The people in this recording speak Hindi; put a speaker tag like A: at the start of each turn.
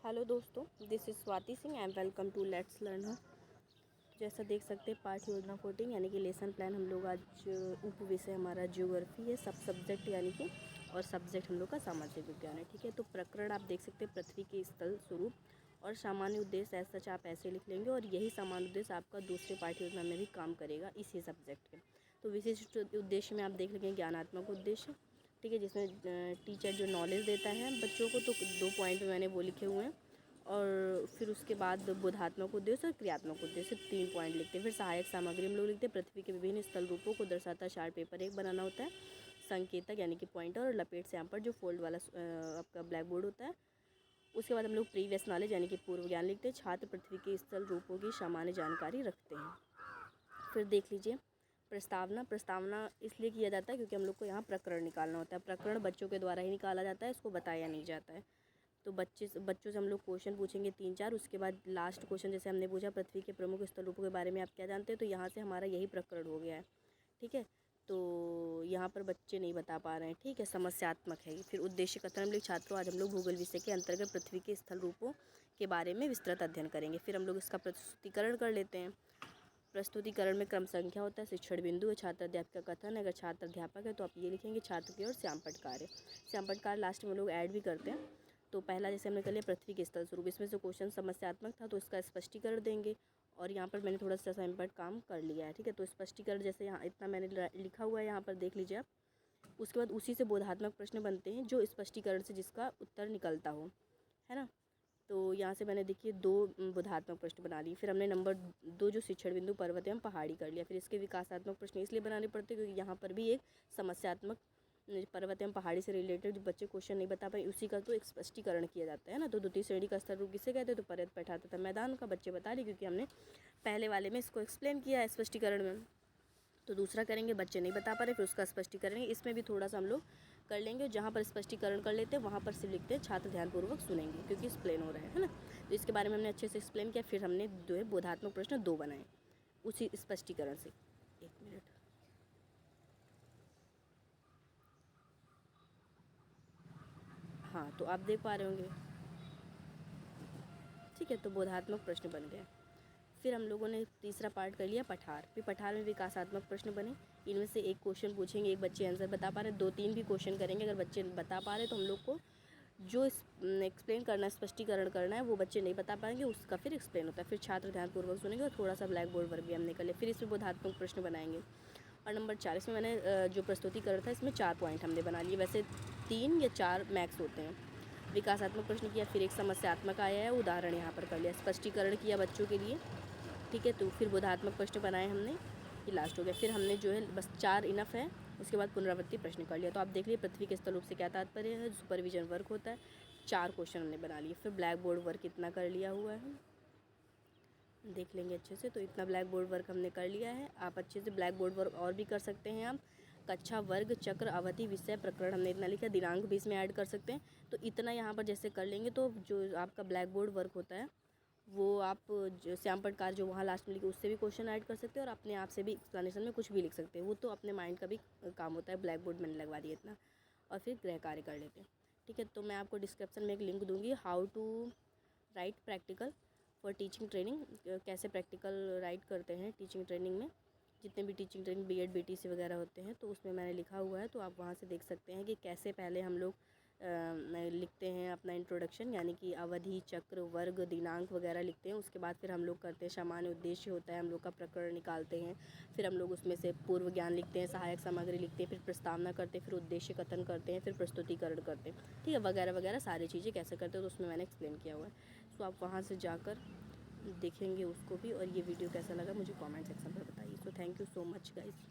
A: हेलो दोस्तों, this is Swati Singh and welcome to let's learn her. जैसा देख सकते हैं पाठ योजना 14 यानी कि लेसन प्लान हम लोग आज उप विषय हमारा ज्योग्राफी है, सब सब्जेक्ट यानी कि और सब्जेक्ट हम लोग का सामाजिक विज्ञान है। ठीक है, तो प्रकरण आप देख सकते हैं पृथ्वी के स्थल स्वरूप और सामान्य उद्देश्य ऐसा सच आप ऐसे लिख लेंगे और यही सामान्य उद्देश्य आपका दूसरे पाठ योजना में भी काम करेगा इसी सब्जेक्ट के। तो विशिष्ट उद्देश्य में आप देख लेंगे ज्ञानात्मक उद्देश्य, ठीक है, जिसमें टीचर जो नॉलेज देता है बच्चों को, तो 2 पॉइंट में मैंने वो लिखे हुए हैं। और फिर उसके बाद बोधात्मक उद्देश्य और क्रियात्मक उद्देश्य 3 पॉइंट लिखते हैं। फिर सहायक सामग्री हम लोग लिखते हैं, पृथ्वी के विभिन्न स्थल रूपों को दर्शाता चार्ट पेपर 1 बनाना होता है। संकेतक यानी कि पॉइंटर और लपेट से यहाँ पर जो फोल्ड वाला आपका ब्लैक बोर्ड होता है। उसके बाद हम लोग प्रीवियस नॉलेज यानी कि पूर्व ज्ञान लिखते हैं। छात्र पृथ्वी के स्थल रूपों की सामान्य जानकारी रखते हैं। फिर देख लीजिए प्रस्तावना इसलिए किया जाता है क्योंकि हम लोग को यहाँ प्रकरण निकालना होता है। प्रकरण बच्चों के द्वारा ही निकाला जाता है, इसको बताया नहीं जाता है। तो बच्चों से हम लोग क्वेश्चन पूछेंगे 3-4। उसके बाद लास्ट क्वेश्चन जैसे हमने पूछा पृथ्वी के प्रमुख स्थल रूपों के बारे में आप क्या जानते हैं, तो यहाँ से हमारा यही प्रकरण हो गया है। ठीक है, तो यहाँ पर बच्चे नहीं बता पा रहे हैं। ठीक है, समस्यात्मक है। फिर उद्देश्य कथन हम लोग छात्रों आज हम लोग भूगोल विषय के अंतर्गत पृथ्वी के स्थल रूपों के बारे में विस्तृत अध्ययन करेंगे। फिर हम लोग इसका प्रस्तुतिकरण कर लेते हैं। प्रस्तुतिकरण में क्रम संख्या होता है, शिक्षण बिंदु है, छात्र अध्यापक का कथन है। अगर छात्र अध्यापक है तो आप ये लिखेंगे छात्र की ओर श्यामपट्ट कार्य। श्यामपट्ट कार्य लास्ट में लोग ऐड भी करते हैं। तो पहला जैसे हमने कर लिया पृथ्वी के स्थल स्वरूप, इसमें से क्वेश्चन समस्यात्मक था तो इसका स्पष्टीकरण देंगे और यहाँ पर मैंने थोड़ा सा असाइनमेंट काम कर लिया है। ठीक है, तो स्पष्टीकरण जैसे यहाँ इतना मैंने लिखा हुआ है, यहाँ पर देख लीजिए आप। उसके बाद उसी से बोधात्मक प्रश्न बनते हैं जो स्पष्टीकरण से जिसका उत्तर निकलता हो, है ना। तो यहाँ से मैंने देखिए 2 बोधात्मक प्रश्न बना लिए। फिर हमने नंबर 2 जो शिक्षण बिंदु पर्वत एवं पहाड़ी कर लिया। फिर इसके विकासात्मक प्रश्न इसलिए बनाने पड़ते क्योंकि यहाँ पर भी एक समस्यात्मक पर्वत एवं पहाड़ी से रिलेटेड जो बच्चे क्वेश्चन नहीं बता पाए उसी का तो एक स्पष्टीकरण किया जाता है ना। तो द्वितीय श्रेणी का स्तर रूप किसे कहते हैं, तो पर्वत पठार तथा मैदान का बच्चे बता रहे क्योंकि हमने पहले वाले में इसको एक्सप्लेन किया है स्पष्टीकरण में। तो दूसरा करेंगे बच्चे नहीं बता पा रहे, फिर उसका स्पष्टीकरण इसमें भी थोड़ा सा हम लोग कर लेंगे। जहाँ पर स्पष्टीकरण कर लेते हैं वहाँ पर सिर्फ लिखते हैं छात्र ध्यानपूर्वक सुनेंगे क्योंकि एक्सप्लेन हो रहा है ना। तो इसके बारे में हमने अच्छे से एक्सप्लेन किया। फिर हमने जो है बोधात्मक प्रश्न 2 बनाए उसी स्पष्टीकरण से। 1 मिनट, हाँ, तो आप देख पा रहे होंगे। ठीक है, तो बोधात्मक प्रश्न बन गए। फिर हम लोगों ने तीसरा पार्ट कर लिया पठार। फिर पठार में विकासात्मक प्रश्न बने। इनमें से एक क्वेश्चन पूछेंगे, एक बच्चे आंसर बता पा रहे, 2-3 भी क्वेश्चन करेंगे। अगर बच्चे बता पा रहे तो हम लोग को जो एक्सप्लेन करना है, स्पष्टीकरण करना है, वो बच्चे नहीं बता पाएंगे उसका फिर एक्सप्लेन होता है। फिर छात्र ध्यानपूर्वक सुनेंगे और थोड़ा सा ब्लैक बोर्ड वर्क भी हमने कर लिया। फिर इसमें बोधात्मक प्रश्न बनाएंगे। और नंबर 4 इसमें मैंने जो प्रस्तुतिकरण था इसमें 4 पॉइंट हमने बना लिए। वैसे 3 या 4 मैक्स होते हैं। विकासात्मक प्रश्न किया, फिर एक समस्यात्मक आया है, उदाहरण यहाँ पर कर लिया, स्पष्टीकरण किया बच्चों के लिए। ठीक है, तो फिर बोधात्मक प्रश्न बनाए हमने, ये लास्ट हो गया। फिर हमने जो है बस 4 इनफ है। उसके बाद पुनरावृत्ति प्रश्न कर लिया। तो आप देख लीजिए पृथ्वी के स्थल रूप से क्या तात्पर्य है, सुपरविजन वर्क होता है। 4 क्वेश्चन हमने बना लिए। फिर ब्लैक बोर्ड वर्क इतना कर लिया हुआ है, देख लेंगे अच्छे से। तो इतना ब्लैक बोर्ड वर्क हमने कर लिया है। आप अच्छे से ब्लैक बोर्ड वर्क और भी कर सकते हैं। आप कक्षा, वर्ग, चक्र, अवधि, विषय, प्रकरण हमने इतना लिखा। दिनांक भी इसमें ऐड कर सकते हैं। तो इतना यहाँ पर जैसे कर लेंगे तो जो आपका ब्लैक बोर्ड वर्क होता है वो आप जो श्यामपट्ट कार्य जो वहाँ लास्ट में लिखे उससे भी क्वेश्चन ऐड कर सकते हैं और अपने आप से भी एक्सप्लेनेशन में कुछ भी लिख सकते हैं। वो तो अपने माइंड का भी काम होता है। ब्लैक बोर्ड मैंने लगवा दिया इतना। और फिर गृह कार्य कर लेते हैं। ठीक है, तो मैं आपको डिस्क्रिप्शन में एक लिंक दूँगी, how to write practical for teaching training. कैसे प्रैक्टिकल राइट करते हैं टीचिंग ट्रेनिंग में, जितने भी टीचिंग ट्रेनिंग बीएड बीटीसी वगैरह होते हैं, तो उसमें मैंने लिखा हुआ है। तो आप वहाँ से देख सकते हैं कि कैसे पहले हम लोग लिखते हैं अपना इंट्रोडक्शन यानी कि अवधि, चक्र, वर्ग, दिनांक वगैरह लिखते हैं। उसके बाद फिर हम लोग करते हैं सामान्य उद्देश्य होता है, हम लोग का प्रकरण निकालते हैं। फिर हम लोग उसमें से पूर्व ज्ञान लिखते हैं, सहायक सामग्री लिखते हैं, फिर प्रस्तावना करते हैं, फिर उद्देश्य कथन करते हैं, फिर प्रस्तुतिकरण करते हैं। ठीक है, वगैरह वगैरह सारी चीज़ें कैसे करते हैं तो उसमें मैंने एक्सप्लेन किया हुआ है। तो आप वहाँ से जाकर देखेंगे उसको भी। और ये वीडियो कैसा लगा मुझे कमेंट सेक्शन पर बताइए। So thank you so much guys.